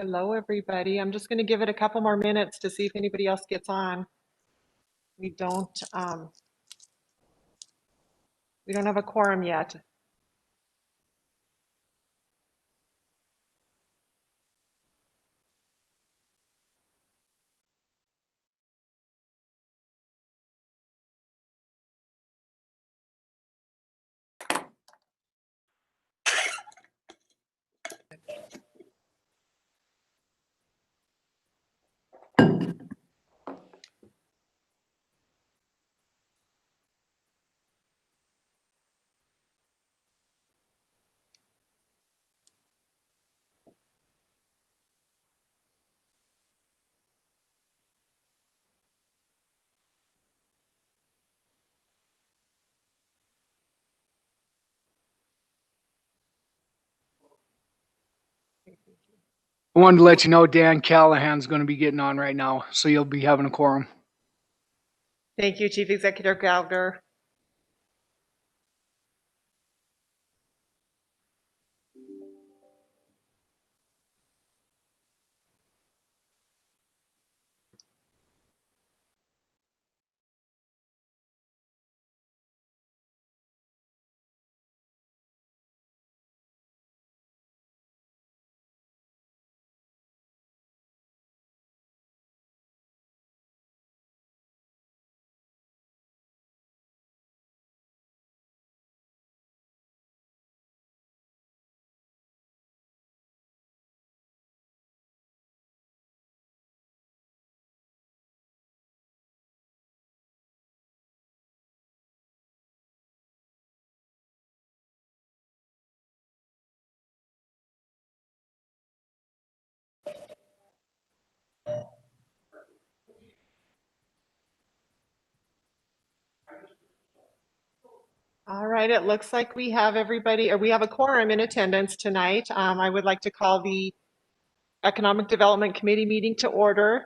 Hello, everybody. I'm just going to give it a couple more minutes to see if anybody else gets on. We don't have a quorum yet. I wanted to let you know Dan Callahan's going to be getting on right now, so you'll be having a quorum. Thank you, Chief Executive Gallagher. All right, it looks like we have everybody, or we have a quorum in attendance tonight. I would like to call the Economic Development Committee meeting to order.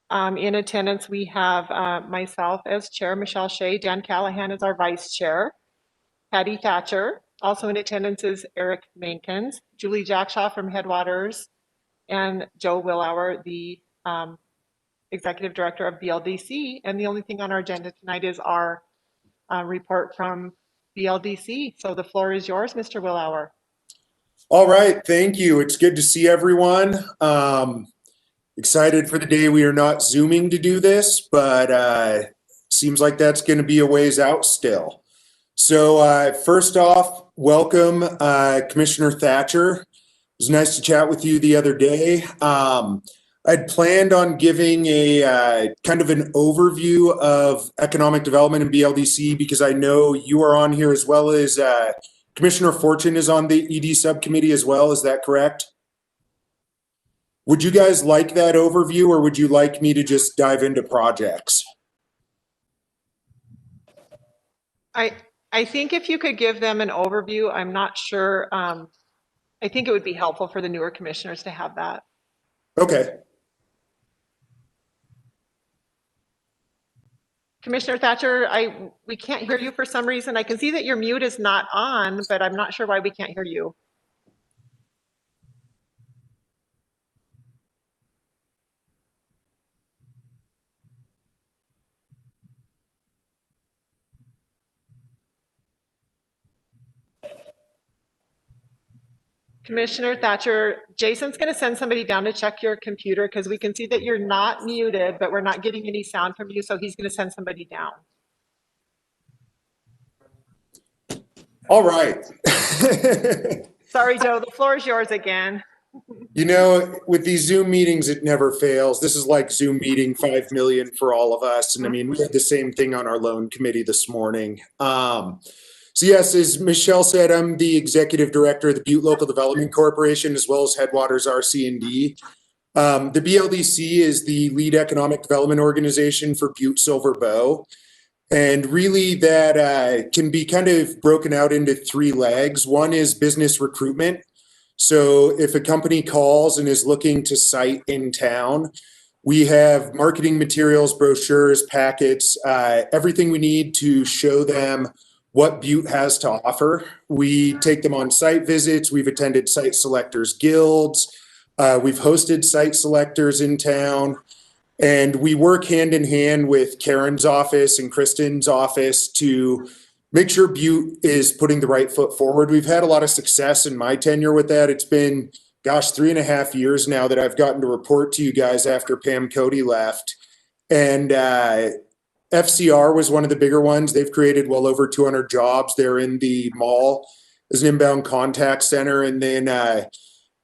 In attendance, we have myself as chair, Michelle Shea, Dan Callahan is our vice chair, Patty Thatcher. Also in attendance is Eric Mankins, Julie Jackshaw from Headwaters, and Joe Willauer, the executive director of BLDC. And the only thing on our agenda tonight is our report from BLDC. So the floor is yours, Mr. Willauer. All right, thank you. It's good to see everyone. Excited for the day we are not Zooming to do this, but seems like that's going to be a ways out still. So first off, welcome Commissioner Thatcher. It was nice to chat with you the other day. I'd planned on giving a kind of an overview of economic development in BLDC because I know you are on here as well as Commissioner Fortune is on the ED subcommittee as well. Is that correct? Would you guys like that overview or would you like me to just dive into projects? I think if you could give them an overview, I'm not sure. I think it would be helpful for the newer commissioners to have that. Okay. Commissioner Thatcher, we can't hear you for some reason. I can see that your mute is not on, but I'm not sure why we can't hear you. Commissioner Thatcher, Jason's going to send somebody down to check your computer because we can see that you're not muted, but we're not getting any sound from you. So he's going to send somebody down. All right. Sorry, Joe, the floor is yours again. You know, with these Zoom meetings, it never fails. This is like Zoom meeting 5 million for all of us. And I mean, we had the same thing on our loan committee this morning. So yes, as Michelle said, I'm the executive director of the Butte Local Development Corporation, as well as Headwaters RC&D. The BLDC is the lead economic development organization for Butte-Silver Bow. And really that can be kind of broken out into 3 legs. One is business recruitment. So if a company calls and is looking to site in town, we have marketing materials, brochures, packets, everything we need to show them what Butte has to offer. We take them on site visits. We've attended site selectors guilds. We've hosted site selectors in town, and we work hand in hand with Karen's office and Kristen's office to make sure Butte is putting the right foot forward. We've had a lot of success in my tenure with that. It's been, gosh, 3.5 years now that I've gotten to report to you guys after Pam Cody left. And FCR was one of the bigger ones. They've created well over 200 jobs. They're in the mall as an inbound contact center. And then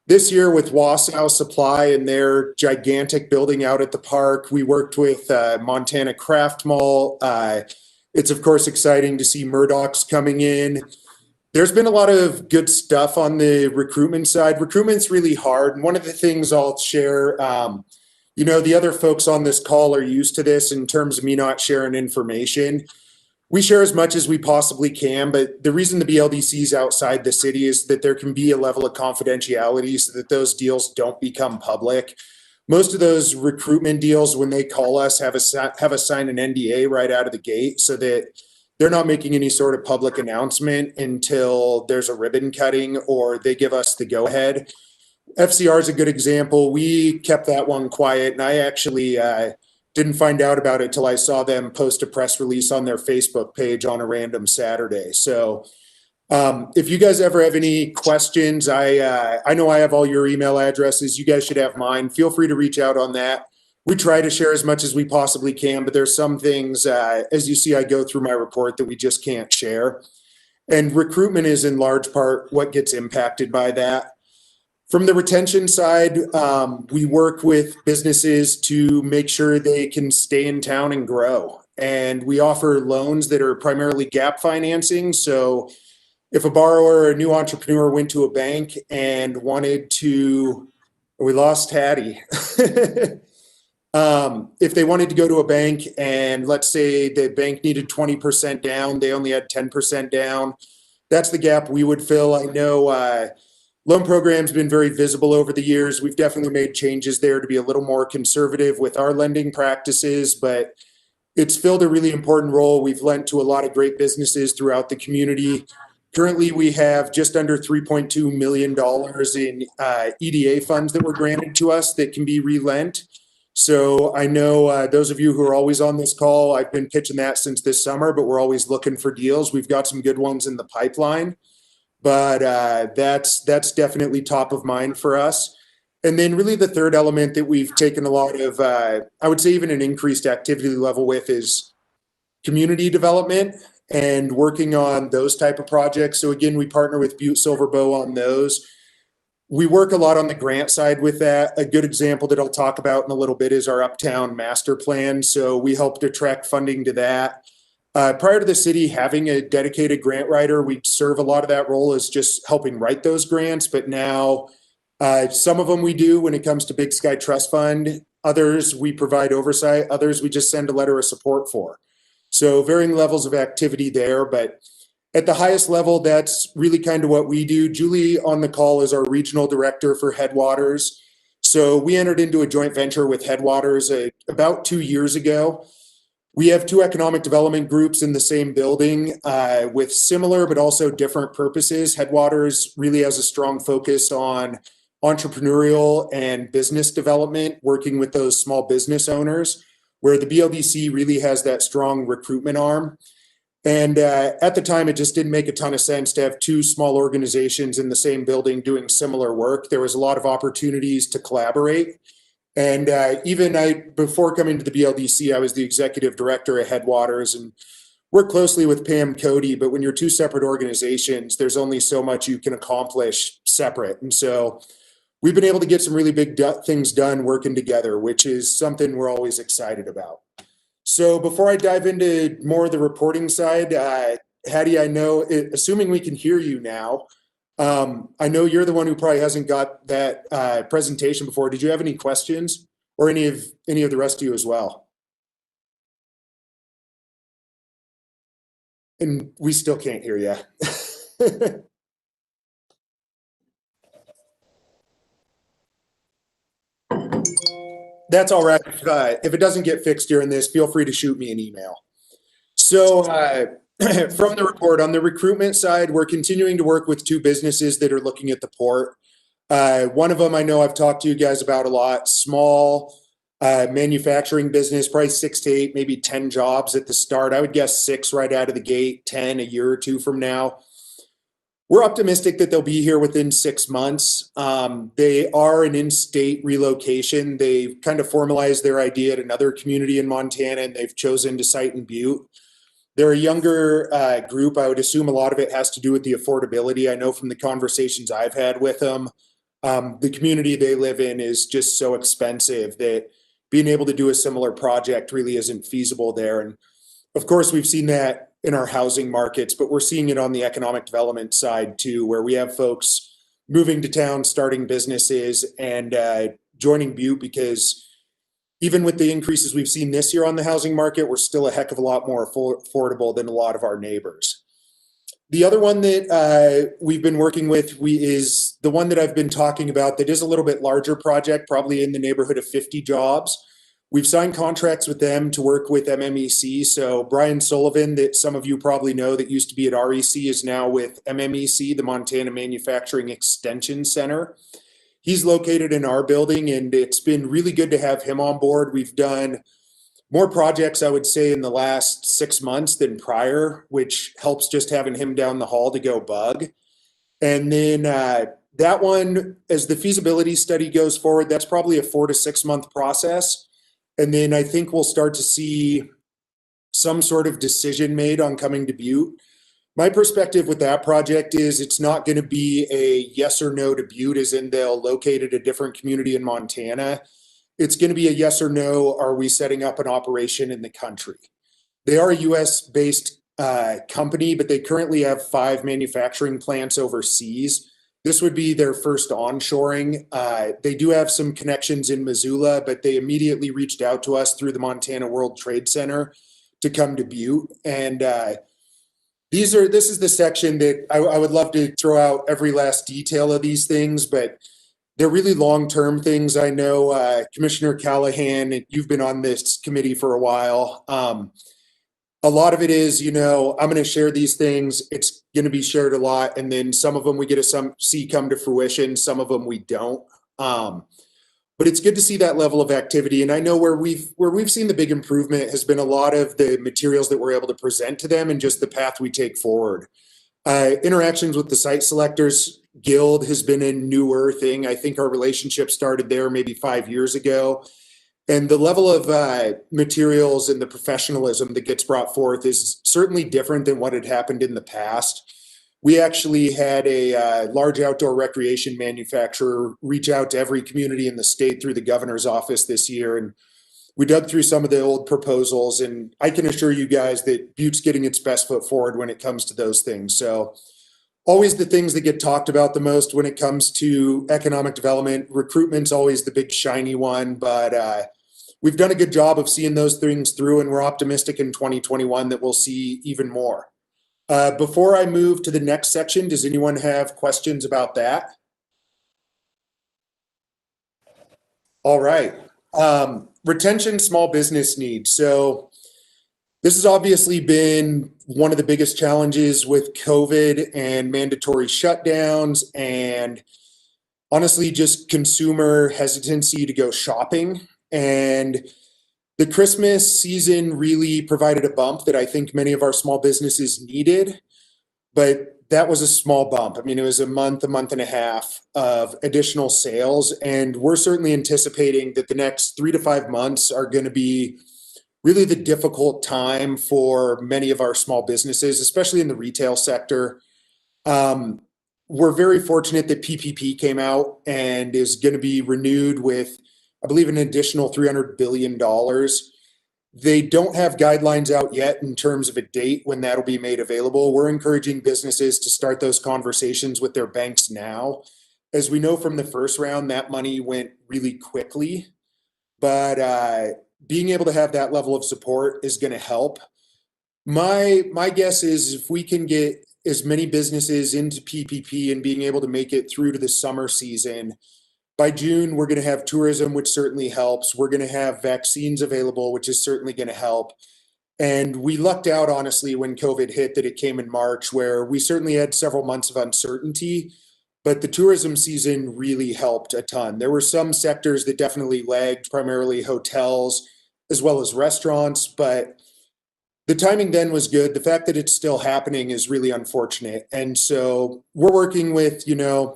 this year with Wausau Supply and their gigantic building out at the park, we worked with Montana Craft Mall. It's of course exciting to see Murdoch's coming in. There's been a lot of good stuff on the recruitment side. Recruitment's really hard. And one of the things I'll share, you know, the other folks on this call are used to this in terms of me not sharing information. We share as much as we possibly can, but the reason the BLDC is outside the city is that there can be a level of confidentiality so that those deals don't become public. Most of those recruitment deals, when they call us, have us sign an NDA right out of the gate so that they're not making any sort of public announcement until there's a ribbon cutting or they give us the go-ahead. FCR is a good example. We kept that one quiet, and I actually didn't find out about it till I saw them post a press release on their Facebook page on a random Saturday. So if you guys ever have any questions, I know I have all your email addresses. You guys should have mine. Feel free to reach out on that. We try to share as much as we possibly can, but there's some things, as you see, I go through my report that we just can't share. And recruitment is in large part what gets impacted by that. From the retention side, we work with businesses to make sure they can stay in town and grow. And we offer loans that are primarily gap financing. So if a borrower or a new entrepreneur went to a bank and wanted to, we lost Hattie. If they wanted to go to a bank and let's say the bank needed 20% down, they only had 10% down, that's the gap we would fill. I know loan program's been very visible over the years. We've definitely made changes there to be a little more conservative with our lending practices, but it's filled a really important role. We've lent to a lot of great businesses throughout the community. Currently, we have just under $3.2 million in EDA funds that were granted to us that can be relent. So I know those of you who are always on this call, I've been pitching that since this summer, but we're always looking for deals. We've got some good ones in the pipeline. But that's definitely top of mind for us. And then really the third element that we've taken a lot of, I would say even an increased activity level with is community development and working on those type of projects. So again, we partner with Butte-Silver on those. We work a lot on the grant side with that. A good example that I'll talk about in a little bit is our Uptown Master Plan. So we helped attract funding to that. Prior to the city having a dedicated grant writer, we'd serve a lot of that role as just helping write those grants. But now some of them we do when it comes to Big Sky Trust Fund. Others we provide oversight. Others we just send a letter of support for. So varying levels of activity there. But at the highest level, that's really kind of what we do. Julie on the call is our regional director for Headwaters. So we entered into a joint venture with Headwaters about 2 years ago. We have two economic development groups in the same building with similar but also different purposes. Headwaters really has a strong focus on entrepreneurial and business development, working with those small business owners, where the BLDC really has that strong recruitment arm. And at the time, it just didn't make a ton of sense to have two small organizations in the same building doing similar work. There was a lot of opportunities to collaborate. And before coming to the BLDC, I was the executive director at Headwaters and worked closely with Pam Cody. But when you're two separate organizations, there's only so much you can accomplish separate. And so we've been able to get some really big things done working together, which is something we're always excited about. So before I dive into more of the reporting side, Hattie, I know, assuming we can hear you now, I know you're the one who probably hasn't got that presentation before. Did you have any questions, or any of the rest of you as well? And we still can't hear you. That's all right. If it doesn't get fixed during this, feel free to shoot me an email. So from the report, on the recruitment side, we're continuing to work with two businesses that are looking at the port. One of them I know I've talked to you guys about a lot, small manufacturing business, probably 6 to 8, maybe 10 jobs at the start. I would guess 6 right out of the gate, 10 a year or two from now. We're optimistic that they'll be here within 6 months. They are an in-state relocation. They've kind of formalized their idea at another community in Montana, and they've chosen to site in Butte. They're a younger group. I would assume a lot of it has to do with the affordability. I know from the conversations I've had with them, the community they live in is just so expensive that being able to do a similar project really isn't feasible there. And of course, we've seen that in our housing markets, but we're seeing it on the economic development side too, where we have folks moving to town, starting businesses, and joining Butte, because even with the increases we've seen this year on the housing market, we're still a heck of a lot more affordable than a lot of our neighbors. The other one that we've been working with is the one that I've been talking about that is a little bit larger project, probably in the neighborhood of 50 jobs. We've signed contracts with them to work with MMEC. So Brian Sullivan, that some of you probably know that used to be at REC, is now with MMEC, the Montana Manufacturing Extension Center. He's located in our building, and it's been really good to have him on board. We've done more projects, I would say, in the last 6 months than prior, which helps just having him down the hall to go bug. And then that one, as the feasibility study goes forward, that's probably a 4 to 6 month process. And then I think we'll start to see some sort of decision made on coming to Butte. My perspective with that project is it's not going to be a yes or no to Butte, as in they'll locate at a different community in Montana. It's going to be a yes or no, are we setting up an operation in the country? They are a US-based company, but they currently have 5 manufacturing plants overseas. This would be their first onshoring. They do have some connections in Missoula, but they immediately reached out to us through the Montana World Trade Center to come to Butte. And this is the section that I would love to throw out every last detail of these things, but they're really long-term things. I know Commissioner Callahan, you've been on this committee for a while. A lot of it is, I'm going to share these things. It's going to be shared a lot. And then some of them we get to see come to fruition. Some of them we don't. But it's good to see that level of activity. And I know where we've seen the big improvement has been a lot of the materials that we're able to present to them and just the path we take forward. Interactions with the site selectors guild has been a newer thing. I think our relationship started there maybe 5 years ago. And the level of materials and the professionalism that gets brought forth is certainly different than what had happened in the past. We actually had a large outdoor recreation manufacturer reach out to every community in the state through the governor's office this year. And we dug through some of the old proposals, and I can assure you guys that Butte's getting its best foot forward when it comes to those things. So always the things that get talked about the most when it comes to economic development, recruitment's always the big shiny one, but we've done a good job of seeing those things through, and we're optimistic in 2021 that we'll see even more. Before I move to the next section, does anyone have questions about that? All right. Retention small business needs. So this has obviously been one of the biggest challenges with COVID and mandatory shutdowns, and honestly, just consumer hesitancy to go shopping. And the Christmas season really provided a bump that I think many of our small businesses needed, but that was a small bump. I mean, it was a month and a half of additional sales, and we're certainly anticipating that the next 3 to 5 months are going to be really the difficult time for many of our small businesses, especially in the retail sector. We're very fortunate that PPP came out and is going to be renewed with, I believe, an additional $300 billion. They don't have guidelines out yet in terms of a date when that'll be made available. We're encouraging businesses to start those conversations with their banks now. As we know from the first round, that money went really quickly, but being able to have that level of support is going to help. My guess is if we can get as many businesses into PPP and being able to make it through to the summer season, by June, we're going to have tourism, which certainly helps. We're going to have vaccines available, which is certainly going to help. And we lucked out, honestly, when COVID hit, that it came in March, where we certainly had several months of uncertainty. but the tourism season really helped a ton. There were some sectors that definitely lagged, primarily hotels as well as restaurants, but the timing then was good. The fact that it's still happening is really unfortunate. And so we're working with,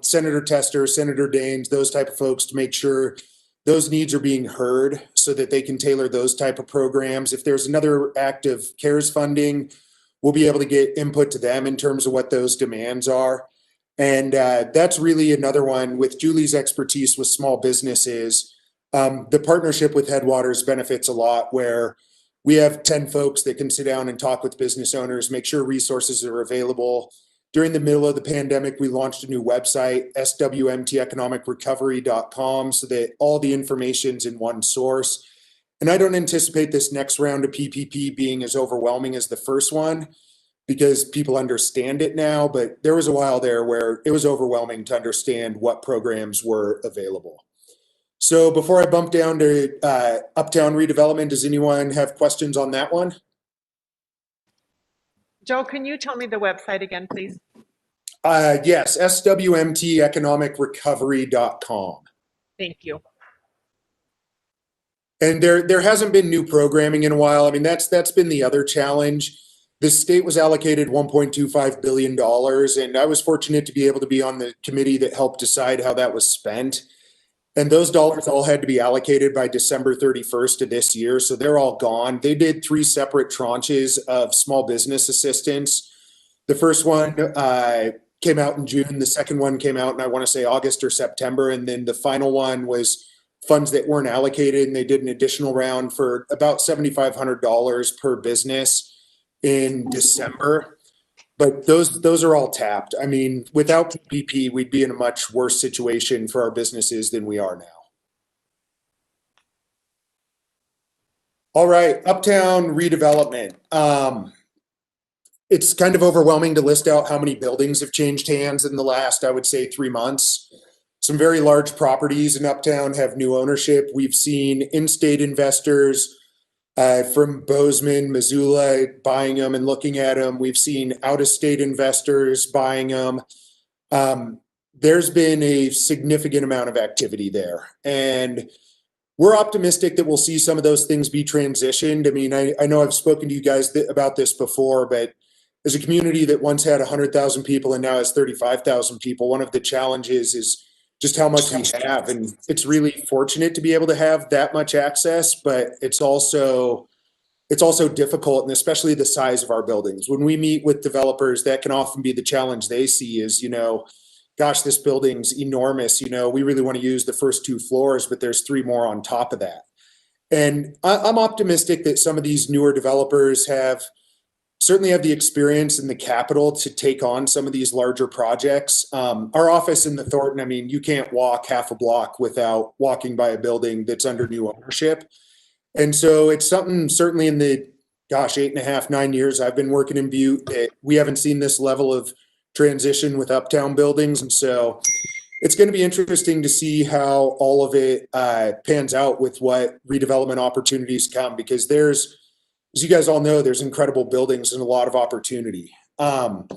Senator Tester, Senator Daines, those type of folks to make sure those needs are being heard so that they can tailor those type of programs. If there's another act of CARES funding, we'll be able to get input to them in terms of what those demands are. And that's really another one with Julie's expertise with small businesses. The partnership with Headwaters benefits a lot, where we have 10 folks that can sit down and talk with business owners, make sure resources are available. During the middle of the pandemic, we launched a new website, swmteconomicrecovery.com, so that all the information's in one source. And I don't anticipate this next round of PPP being as overwhelming as the first one, because people understand it now, but there was a while there where it was overwhelming to understand what programs were available. So before I bump down to Uptown redevelopment, does anyone have questions on that one? Joe, can you tell me the website again, please? Yes, swmteconomicrecovery.com. Thank you. And there hasn't been new programming in a while. I mean, that's been the other challenge. The state was allocated $1.25 billion, and I was fortunate to be able to be on the committee that helped decide how that was spent. And those dollars all had to be allocated by December 31st of this year, so they're all gone. They did 3 separate tranches of small business assistance. The first one came out in June. The second one came out in, I want to say, August or September. And then the final one was funds that weren't allocated, and they did an additional round for about $7,500 per business in December. But those are all tapped. I mean, without PPP, we'd be in a much worse situation for our businesses than we are now. All right, Uptown redevelopment. It's kind of overwhelming to list out how many buildings have changed hands in the last, I would say, 3 months. Some very large properties in Uptown have new ownership. We've seen in-state investors from Bozeman, Missoula, buying them and looking at them. We've seen out-of-state investors buying them. There's been a significant amount of activity there. And we're optimistic that we'll see some of those things be transitioned. I mean, I know I've spoken to you guys about this before, but as a community that once had 100,000 people and now has 35,000 people, one of the challenges is just how much we have. And it's really fortunate to be able to have that much access, but it's also difficult, and especially the size of our buildings. When we meet with developers, that can often be the challenge they see is, gosh, this building's enormous. We really want to use the first 2 floors, but there's 3 more on top of that. And I'm optimistic that some of these newer developers certainly have the experience and the capital to take on some of these larger projects. Our office in the Thornton, I mean, you can't walk half a block without walking by a building that's under new ownership. And so it's something certainly in the, 8.5, 9 years I've been working in Butte, that we haven't seen this level of transition with Uptown buildings. And so it's going to be interesting to see how all of it pans out with what redevelopment opportunities come, because there's, as you guys all know, there's incredible buildings and a lot of opportunity. One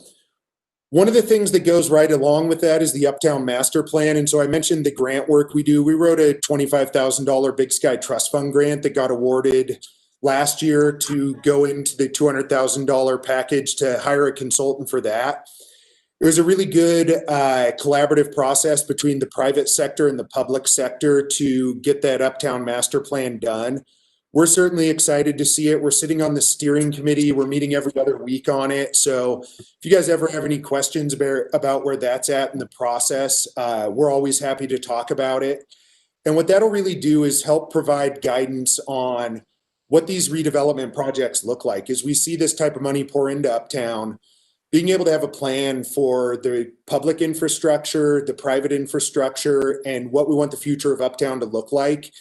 of the things that goes right along with that is the Uptown Master Plan. And so I mentioned the grant work we do. We wrote a $25,000 Big Sky Trust Fund grant that got awarded last year to go into the $200,000 package to hire a consultant for that. It was a really good collaborative process between the private sector and the public sector to get that Uptown Master Plan done. We're certainly excited to see it. We're sitting on the steering committee. We're meeting every other week on it. So if you guys ever have any questions about where that's at in the process, we're always happy to talk about it. And what that'll really do is help provide guidance on what these redevelopment projects look like. As we see this type of money pour into Uptown, being able to have a plan for the public infrastructure, the private infrastructure, and what we want the future of Uptown to look like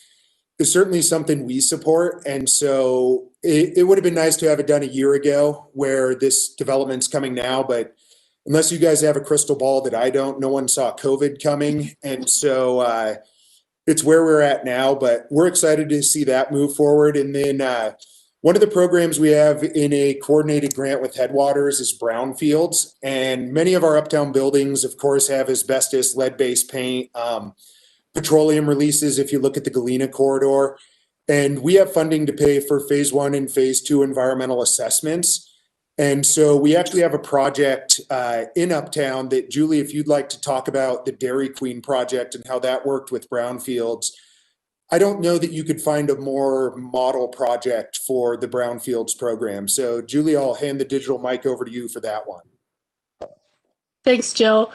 is certainly something we support. And so it would have been nice to have it done a year ago, where this development's coming now, but unless you guys have a crystal ball that I don't, no one saw COVID coming. And so it's where we're at now, but we're excited to see that move forward. And then One of the programs we have in a coordinated grant with Headwaters is brownfields, and many of our uptown buildings, of course, have asbestos, lead-based paint, petroleum releases if you look at the Galena corridor. And we have funding to pay for phase 1 and phase 2 environmental assessments. And so we actually have a project in Uptown that, Julie, if you'd like to talk about the Dairy Queen project and how that worked with brownfields. I don't know that you could find a more model project for the brownfields program. So Julie, I'll hand the digital mic over to you for that one. Thanks, Joe.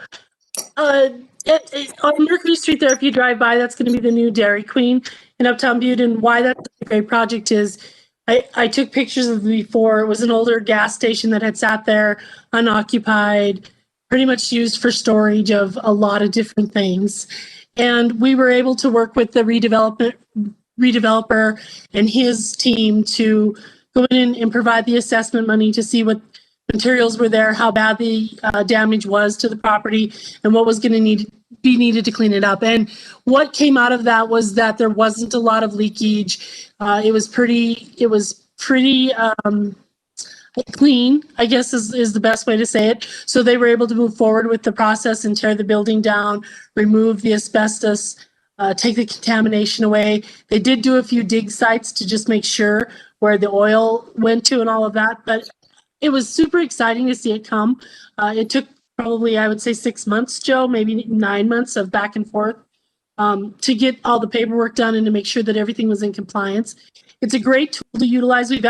On Mercury Street there, if you drive by, that's going to be the new Dairy Queen in Uptown Butte. And why that's a great project is I took pictures of it before. It was an older gas station that had sat there unoccupied, pretty much used for storage of a lot of different things. And we were able to work with the redeveloper and his team to go in and provide the assessment money to see what materials were there, how bad the damage was to the property, and what was going to be needed to clean it up. And what came out of that was that there wasn't a lot of leakage. It was pretty clean, I guess is the best way to say it. So they were able to move forward with the process and tear the building down, remove the asbestos, take the contamination away. They did do a few dig sites to just make sure where the oil went to and all of that, but it was super exciting to see it come. It took probably, I would say, 6 months, Joe, maybe 9 months of back and forth to get all the paperwork done and to make sure that everything was in compliance. It's a great tool to utilize. We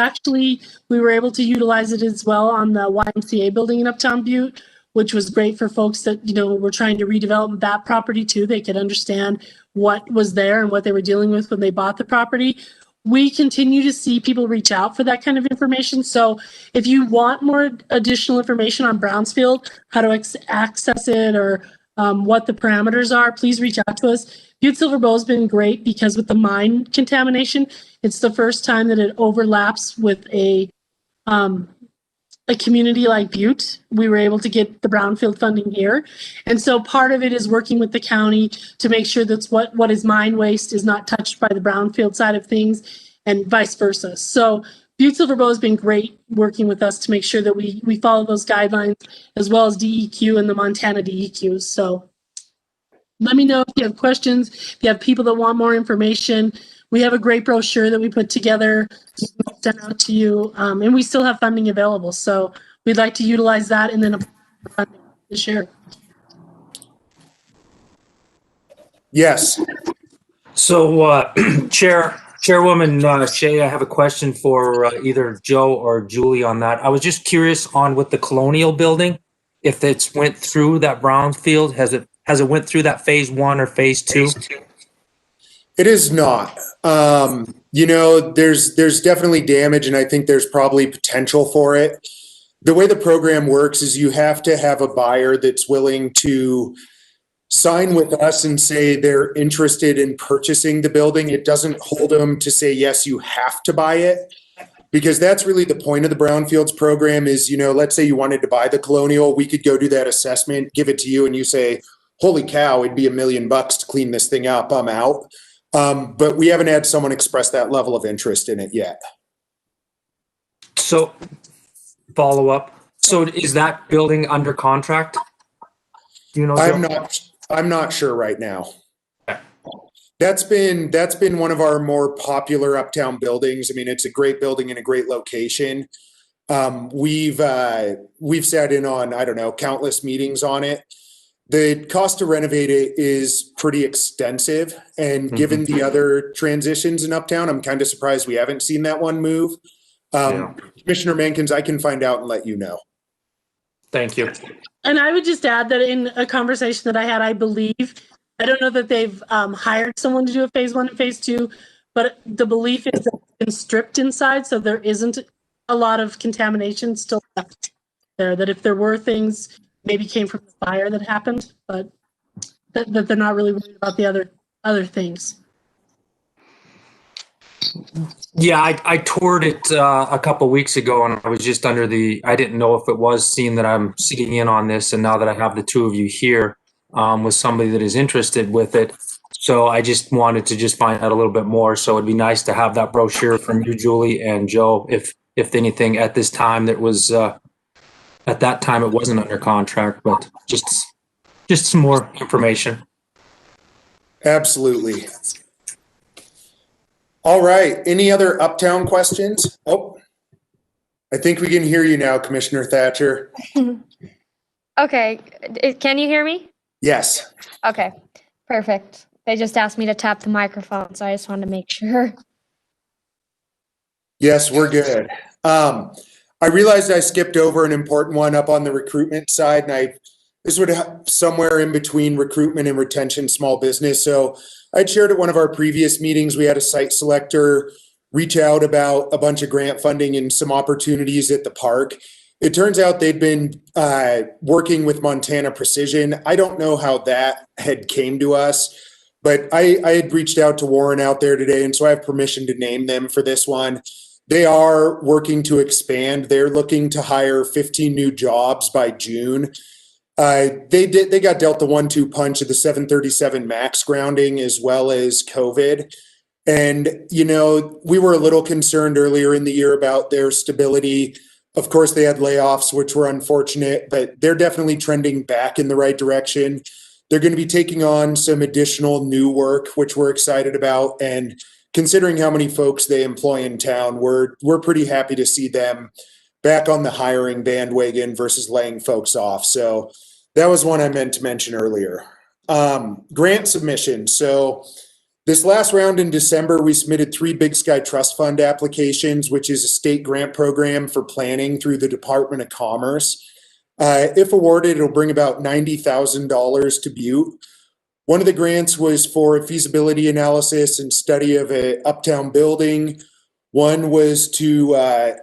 were able to utilize it as well on the YMCA building in Uptown Butte, which was great for folks that, were trying to redevelop that property too. They could understand what was there and what they were dealing with when they bought the property. We continue to see people reach out for that kind of information. So if you want more additional information on Brownsfield, how to access it, or what the parameters are, please reach out to us. Butte-Silver Bow has been great because with the mine contamination, it's the first time that it overlaps with a community like Butte. We were able to get the brownfield funding here. And so part of it is working with the county to make sure that what is mine waste is not touched by the brownfield side of things and vice versa. So Butte-Silver Bow has been great working with us to make sure that we follow those guidelines, as well as DEQ and the Montana DEQs. So let me know if you have questions, if you have people that want more information. We have a great brochure that we put together, sent out to you, and we still have funding available. So we'd like to utilize that and then apply for funding to share. Yes. So, Chairwoman Shea, I have a question for either Joe or Julie on that. I was just curious on with the Colonial building, if it's went through that brownfield, has it went through that phase 1 or phase 2? It is not. There's definitely damage, and I think there's probably potential for it. The way the program works is you have to have a buyer that's willing to sign with us and say they're interested in purchasing the building. It doesn't hold them to say, yes, you have to buy it, because that's really the point of the brownfields program is, let's say you wanted to buy the Colonial, we could go do that assessment, give it to you, and you say, holy cow, it'd be $1 million to clean this thing up, I'm out. But we haven't had someone express that level of interest in it yet. So, follow up. So is that building under contract? Do you know? I'm not sure right now. Okay. That's been one of our more popular uptown buildings. I mean, it's a great building in a great location. We've sat in on, I don't know, countless meetings on it. The cost to renovate it is pretty extensive, and given the other transitions in Uptown, I'm kind of surprised we haven't seen that one move. Commissioner Mankins, I can find out and let you know. Thank you. And I would just add that in a conversation that I had, I don't know that they've hired someone to do a phase 1 and phase 2, but the belief is that it's been stripped inside, so there isn't a lot of contamination still left there, that if there were things maybe came from the fire that happened, but that they're not really worried about the other things. Yeah, I toured it a couple weeks ago, and I was just I didn't know if it was, seeing that I'm sitting in on this, and now that I have the two of you here with somebody that is interested with it. So I just wanted to just find out a little bit more. So it'd be nice to have that brochure from you, Julie and Joe, if anything at this time that was, at that time it wasn't under contract, but just some more information. Absolutely. All right. Any other Uptown questions? Oh, I think we can hear you now, Commissioner Thatcher. Okay, can you hear me? Yes. Okay, perfect. They just asked me to tap the microphone, so I just wanted to make sure. Yes, we're good. I realized I skipped over an important one up on the recruitment side, and this would have somewhere in between recruitment and retention small business. So I'd shared at one of our previous meetings, we had a site selector reach out about a bunch of grant funding and some opportunities at the park. It turns out they'd been working with Montana Precision. I don't know how that had came to us, but I had reached out to Warren out there today, and so I have permission to name them for this one. They are working to expand. They're looking to hire 15 new jobs by June. They got dealt the 1-2 punch of the 737 MAX grounding as well as COVID. And, you know, we were a little concerned earlier in the year about their stability. Of course, they had layoffs, which were unfortunate, but they're definitely trending back in the right direction. They're going to be taking on some additional new work, which we're excited about. And considering how many folks they employ in town, we're pretty happy to see them back on the hiring bandwagon versus laying folks off. So that was one I meant to mention earlier. Grant submissions. So this last round in December, we submitted 3 Big Sky Trust Fund applications, which is a state grant program for planning through the Department of Commerce. If awarded, it'll bring about $90,000 to Butte. One of the grants was for a feasibility analysis and study of an uptown building. One was to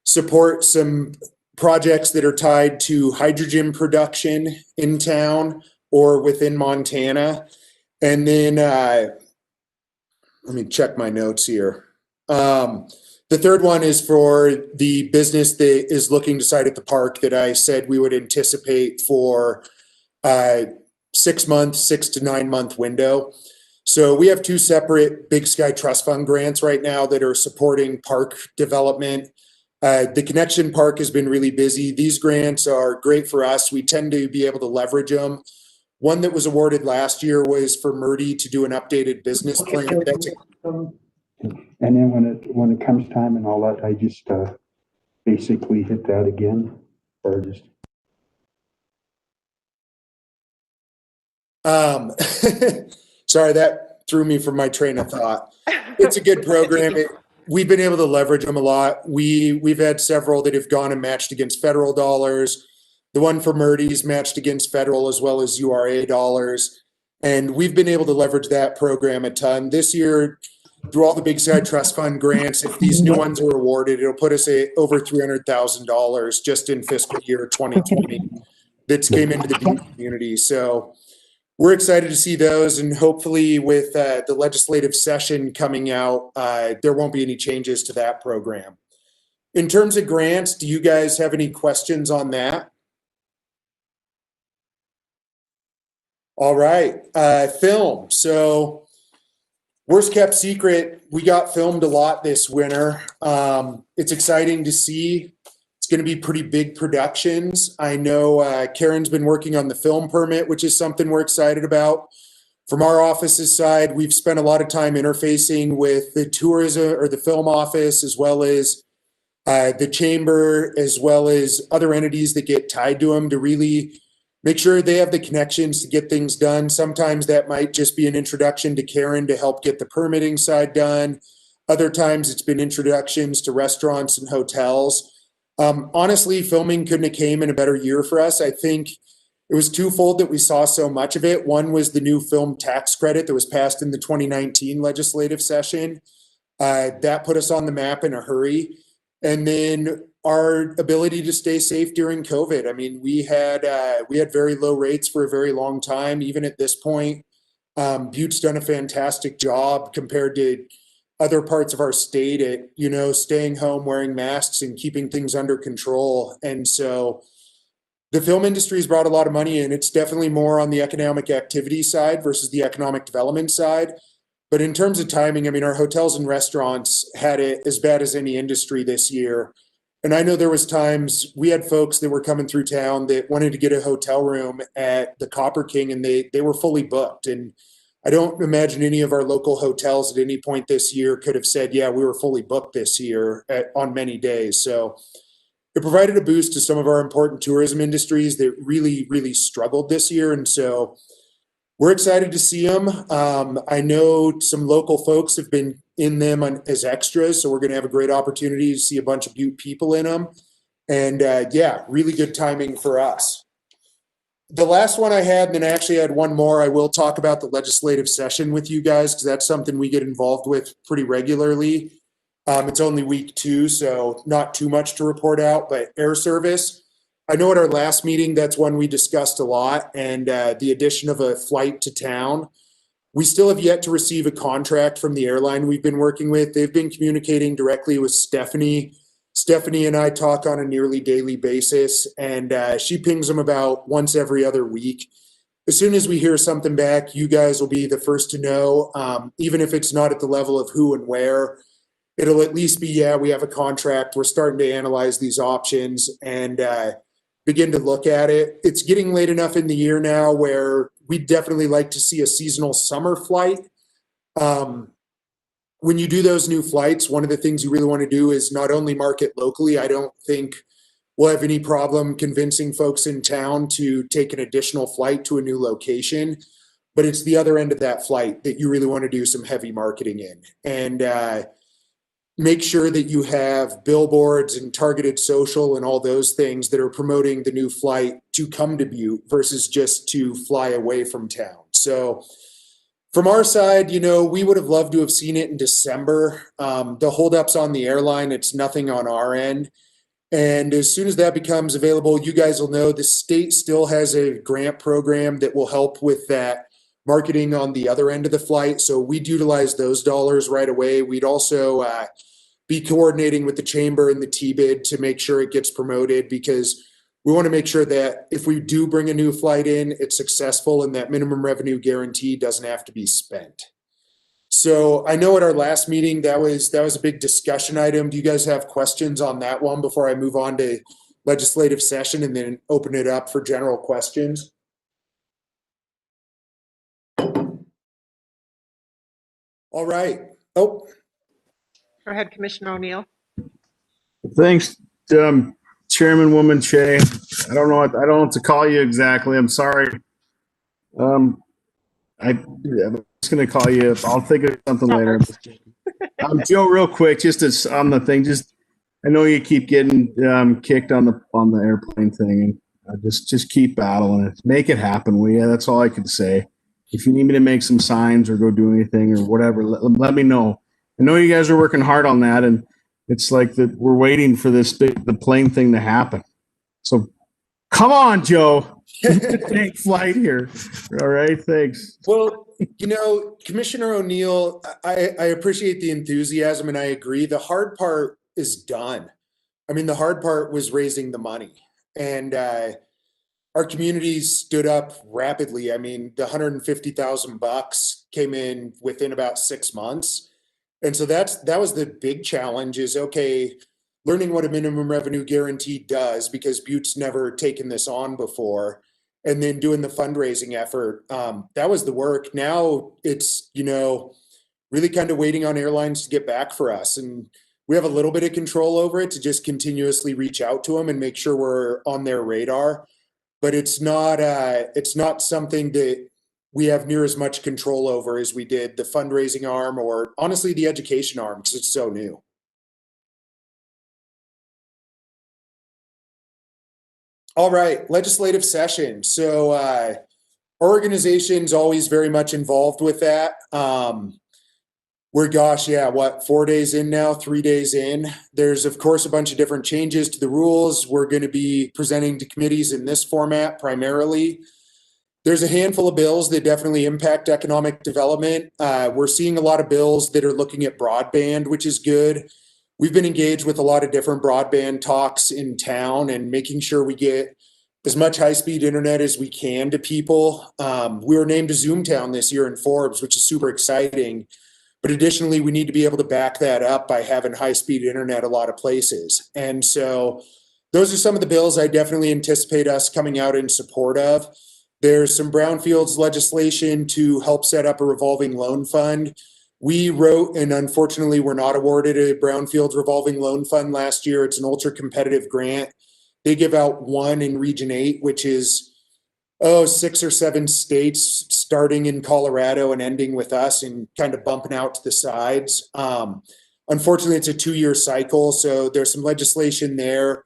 support some projects that are tied to hydrogen production in town or within Montana. And then, let me check my notes here. The third one is for the business that is looking to site at the park that I said we would anticipate for 6 months, 6 to 9 month window. So we have 2 separate Big Sky Trust Fund grants right now that are supporting park development. The Connection Park has been really busy. These grants are great for us. We tend to be able to leverage them. One that was awarded last year was for Murdy to do an updated business plan. And then when it comes time and all that, I just basically hit that again, or just. Sorry, that threw me from my train of thought. It's a good program. We've been able to leverage them a lot. We've had several that have gone and matched against federal dollars. The one for Murdy's matched against federal as well as URA dollars. And we've been able to leverage that program a ton. This year, through all the Big Sky Trust Fund grants, if these new ones are awarded, it'll put us at over $300,000 just in fiscal year 2020 that's came into the Butte community. So we're excited to see those, and hopefully with the legislative session coming out, there won't be any changes to that program. In terms of grants, do you guys have any questions on that? All right, film. So worst kept secret, we got filmed a lot this winter. It's exciting to see. It's going to be pretty big productions. I know Karen's been working on the film permit, which is something we're excited about. From our office's side, we've spent a lot of time interfacing with the tourism or the film office, as well as the chamber, as well as other entities that get tied to them to really make sure they have the connections to get things done. Sometimes that might just be an introduction to Karen to help get the permitting side done. Other times it's been introductions to restaurants and hotels. Honestly, filming couldn't have came in a better year for us. I think it was twofold that we saw so much of it. One was the new film tax credit that was passed in the 2019 legislative session. That put us on the map in a hurry. And then our ability to stay safe during COVID. I mean, we had very low rates for a very long time. Even at this point, Butte's done a fantastic job compared to other parts of our state at, you know, staying home, wearing masks and keeping things under control. And so The film industry has brought a lot of money in. It's definitely more on the economic activity side versus the economic development side. But in terms of timing, I mean, our hotels and restaurants had it as bad as any industry this year. And I know there was times we had folks that were coming through town that wanted to get a hotel room at the Copper King, and they were fully booked. And I don't imagine any of our local hotels at any point this year could have said, yeah, we were fully booked this year on many days. So it provided a boost to some of our important tourism industries that really, really struggled this year. And so we're excited to see them. I know some local folks have been in them as extras, so we're going to have a great opportunity to see a bunch of Butte people in them. And yeah, really good timing for us. The last one I had, and then I actually had one more, I will talk about the legislative session with you guys because that's something we get involved with pretty regularly. It's only week 2, so not too much to report out, but air service. I know at our last meeting, that's one we discussed a lot, and the addition of a flight to town. We still have yet to receive a contract from the airline we've been working with. They've been communicating directly with Stephanie. Stephanie and I talk on a nearly daily basis, and she pings them about once every other week. As soon as we hear something back, you guys will be the first to know, even if it's not at the level of who and where. It'll at least be, yeah, we have a contract. We're starting to analyze these options and begin to look at it. It's getting late enough in the year now where we'd definitely like to see a seasonal summer flight. When you do those new flights, one of the things you really want to do is not only market locally. I don't think we'll have any problem convincing folks in town to take an additional flight to a new location, but it's the other end of that flight that you really want to do some heavy marketing in. And make sure that you have billboards and targeted social and all those things that are promoting the new flight to come to Butte versus just to fly away from town. So from our side, you know, we would have loved to have seen it in December. The holdups on the airline, it's nothing on our end. And as soon as that becomes available, you guys will know the state still has a grant program that will help with that marketing on the other end of the flight. So we'd utilize those dollars right away. We'd also be coordinating with the chamber and the TBID to make sure it gets promoted, because we want to make sure that if we do bring a new flight in, it's successful and that minimum revenue guarantee doesn't have to be spent. So I know at our last meeting, that was a big discussion item. Do you guys have questions on that one before I move on to legislative session and then open it up for general questions? All right. Oh, Go ahead, Commissioner O'Neill. Thanks, Chairman Shea. I don't know what to call you exactly. I'm sorry. I'm just going to call you. I'll think of something later. Joe, real quick, just as on the thing, I know you keep getting kicked on the airplane thing, and just keep battling it. Make it happen, will you? That's all I can say. If you need me to make some signs or go do anything or whatever, let me know. I know you guys are working hard on that, and it's like that we're waiting for the plane thing to happen. So come on, Joe. Take flight here. All right, thanks. Well, you know, Commissioner O'Neill, I appreciate the enthusiasm and I agree. The hard part is done. I mean, the hard part was raising the money, and our community stood up rapidly. I mean, the $150,000 came in within about 6 months. And so that was the big challenge, is, okay, learning what a minimum revenue guarantee does, because Butte's never taken this on before, and then doing the fundraising effort. That was the work. Now it's, you know, really kind of waiting on airlines to get back for us. And we have a little bit of control over it to just continuously reach out to them and make sure we're on their radar. But it's not something that we have near as much control over as we did the fundraising arm, or honestly the education arm, because it's so new. All right, legislative session. So our organization's always very much involved with that. We're, 4 days in now, 3 days in. There's, of course, a bunch of different changes to the rules. We're going to be presenting to committees in this format primarily. There's a handful of bills that definitely impact economic development. We're seeing a lot of bills that are looking at broadband, which is good. We've been engaged with a lot of different broadband talks in town and making sure we get as much high-speed internet as we can to people. We were named a Zoomtown this year in Forbes, which is super exciting. But additionally, we need to be able to back that up by having high-speed internet a lot of places. And so those are some of the bills I definitely anticipate us coming out in support of. There's some brownfields legislation to help set up a revolving loan fund. We wrote, and unfortunately were not awarded, a brownfields revolving loan fund last year. It's an ultra competitive grant. They give out one in Region 8, which is 6 or 7 states, starting in Colorado and ending with us and kind of bumping out to the sides. Unfortunately, it's a 2-year cycle, so there's some legislation there.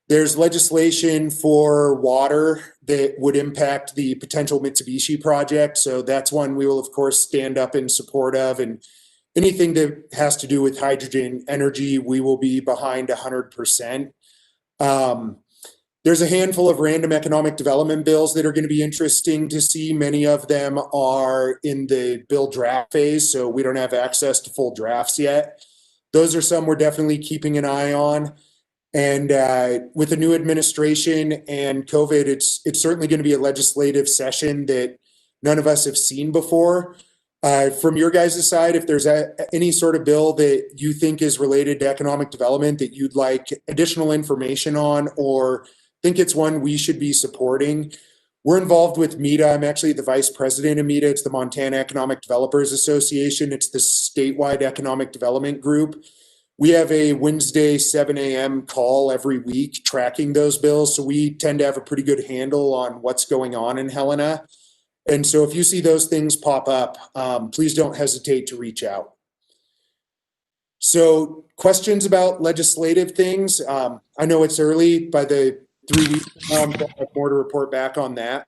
There's legislation for water that would impact the potential Mitsubishi project. So that's one we will, of course, stand up in support of. And anything that has to do with hydrogen energy, we will be behind 100%. There's a handful of random economic development bills that are going to be interesting to see. Many of them are in the bill draft phase, so we don't have access to full drafts yet. Those are some we're definitely keeping an eye on. And with the new administration and COVID, it's certainly going to be a legislative session that none of us have seen before. From your guys' side, if there's any sort of bill that you think is related to economic development that you'd like additional information on, or think it's one we should be supporting, we're involved with META. I'm actually the vice president of META. It's the Montana Economic Developers Association. It's the statewide economic development group. We have a Wednesday 7 a.m. call every week tracking those bills. So we tend to have a pretty good handle on what's going on in Helena. And so if you see those things pop up, please don't hesitate to reach out. So questions about legislative things? I know it's early. By the 3 weeks from now, I'll have more to report back on that.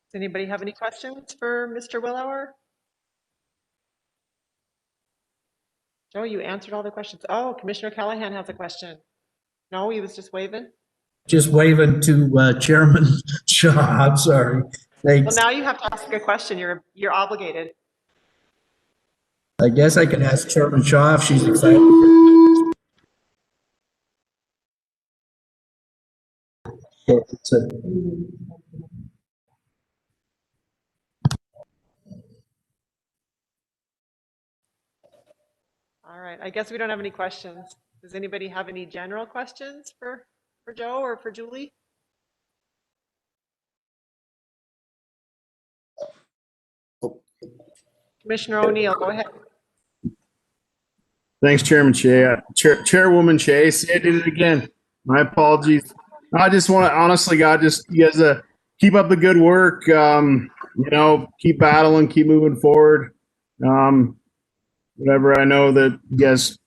Does anybody have any questions for Mr. Willauer? Joe, you answered all the questions. Oh, Commissioner Callahan has a question. No, he was just waving. Just waving to Chairman Shaw. I'm sorry. Thanks. Well, now you have to ask a question. You're obligated. I guess I can ask Chairman Shaw if she's excited. All right. I guess we don't have any questions. Does anybody have any general questions for Joe or for Julie? Commissioner O'Neill, go ahead. Thanks, Chairman Shea. Chairwoman Shea, see, I did it again. My apologies. I just want to, honestly, God, just you guys keep up the good work. Keep battling, keep moving forward. Whatever, I know that you guys,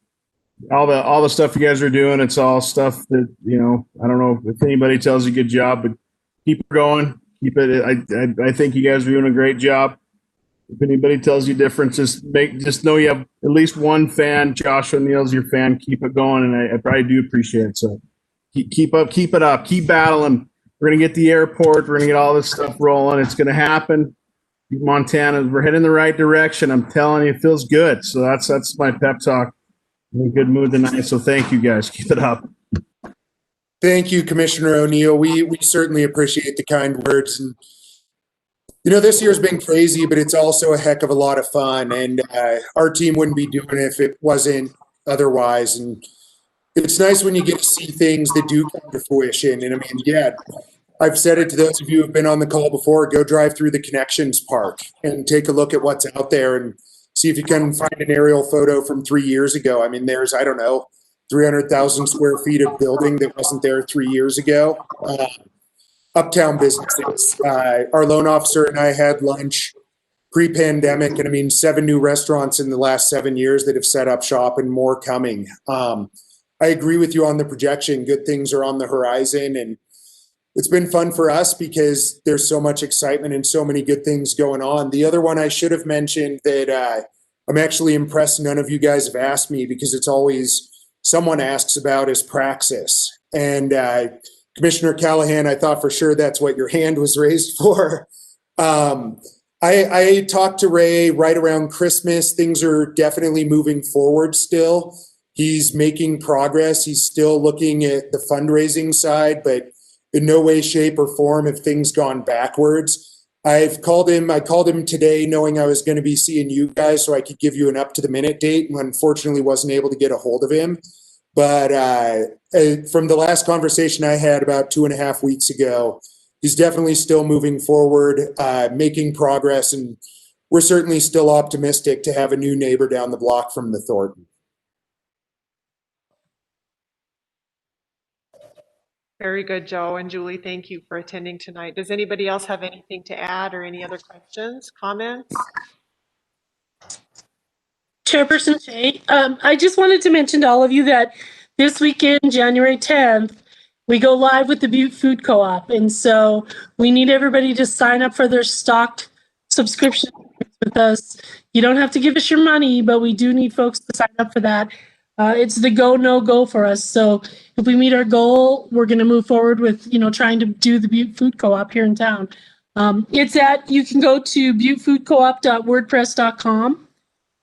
all the stuff you guys are doing, it's all stuff that, I don't know if anybody tells you good job, but keep it going. Keep it. I think you guys are doing a great job. If anybody tells you different, just know you have at least one fan. Josh O'Neill's your fan. Keep it going, and I probably do appreciate it. So keep it up, keep battling. We're gonna get the airport. We're gonna get all this stuff rolling. It's gonna happen. Montana, we're heading in the right direction. I'm telling you, it feels good. So that's my pep talk. I'm in a good mood tonight. So thank you guys. Keep it up. Thank you, Commissioner O'Neill. We certainly appreciate the kind words. And this year's been crazy, but it's also a heck of a lot of fun. And our team wouldn't be doing it if it wasn't otherwise. And it's nice when you get to see things that do come to fruition. And I mean, yeah, I've said it to those of you who have been on the call before, go drive through the Connections Park and take a look at what's out there and see if you can find an aerial photo from 3 years ago. I mean, there's, 300,000 square feet of building that wasn't there 3 years ago. Uptown businesses. Our loan officer and I had lunch pre-pandemic, and 7 new restaurants in the last 7 years that have set up shop and more coming. I agree with you on the projection. Good things are on the horizon, and it's been fun for us because there's so much excitement and so many good things going on. The other one I should have mentioned that I'm actually impressed none of you guys have asked me, because it's always someone asks about, is Praxis. And Commissioner Callahan, I thought for sure that's what your hand was raised for. I talked to Ray right around Christmas. Things are definitely moving forward still. He's making progress. He's still looking at the fundraising side, but in no way, shape, or form have things gone backwards. I called him today knowing I was going to be seeing you guys so I could give you an up to the minute date, and unfortunately wasn't able to get a hold of him. But from the last conversation I had about 2.5 weeks ago, he's definitely still moving forward, making progress, and we're certainly still optimistic to have a new neighbor down the block from the Thornton. Very good, Joe and Julie. Thank you for attending tonight. Does anybody else have anything to add or any other questions, comments? Chairperson Shay, I just wanted to mention to all of you that this weekend, January 10th, we go live with the Butte Food Co-op. And so we need everybody to sign up for their stocked subscription with us. You don't have to give us your money, but we do need folks to sign up for that. It's the go, no go for us. So if we meet our goal, we're going to move forward with, trying to do the Butte Food Co-op here in town. You can go to buttefoodcoop.wordpress.com.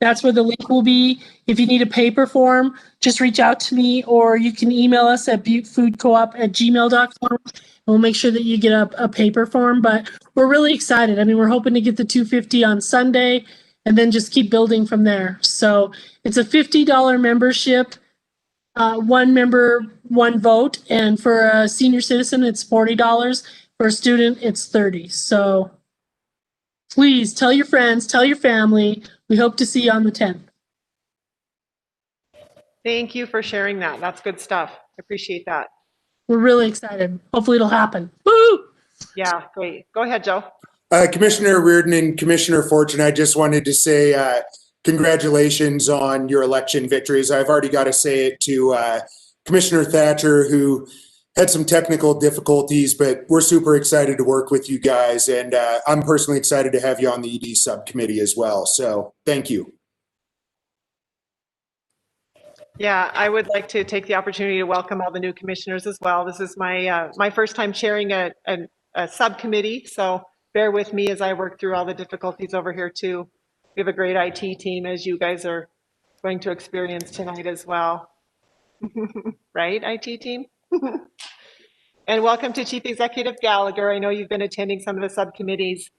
That's where the link will be. If you need a paper form, just reach out to me, or you can email us at buttefoodcoop@gmail.com. We'll make sure that you get a paper form, but we're really excited. I mean, we're hoping to get the 250 on Sunday and then just keep building from there. So it's a $50 membership, one member, one vote. And for a senior citizen, it's $40. For a student, it's $30. So please tell your friends, tell your family. We hope to see you on the 10th. Thank you for sharing that. That's good stuff. I appreciate that. We're really excited. Hopefully it'll happen. Woo! Yeah, great. Go ahead, Joe. Commissioner Reardon and Commissioner Fortune, I just wanted to say congratulations on your election victories. I've already got to say it to Commissioner Thatcher, who had some technical difficulties, but we're super excited to work with you guys. And I'm personally excited to have you on the ED subcommittee as well. So thank you. Yeah, I would like to take the opportunity to welcome all the new commissioners as well. This is my first time chairing a subcommittee, so bear with me as I work through all the difficulties over here too. We have a great IT team, as you guys are going to experience tonight as well. Right, IT team? And welcome to Chief Executive Gallagher. I know you've been attending some of the subcommittees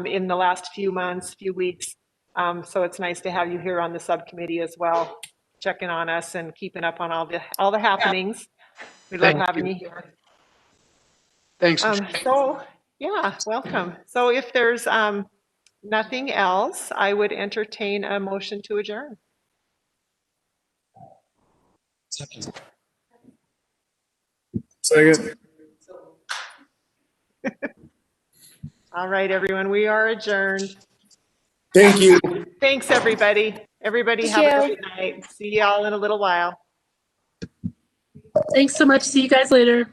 in the last few months, few weeks. So it's nice to have you here on the subcommittee as well, checking on us and keeping up on all the happenings. We love having you here. Thanks. So yeah, welcome. So if there's nothing else, I would entertain a motion to adjourn. Second. All right, everyone, we are adjourned. Thank you. Thanks, everybody. Everybody Thank have a you. great night. See y'all in a little while. Thanks so much. See you guys later.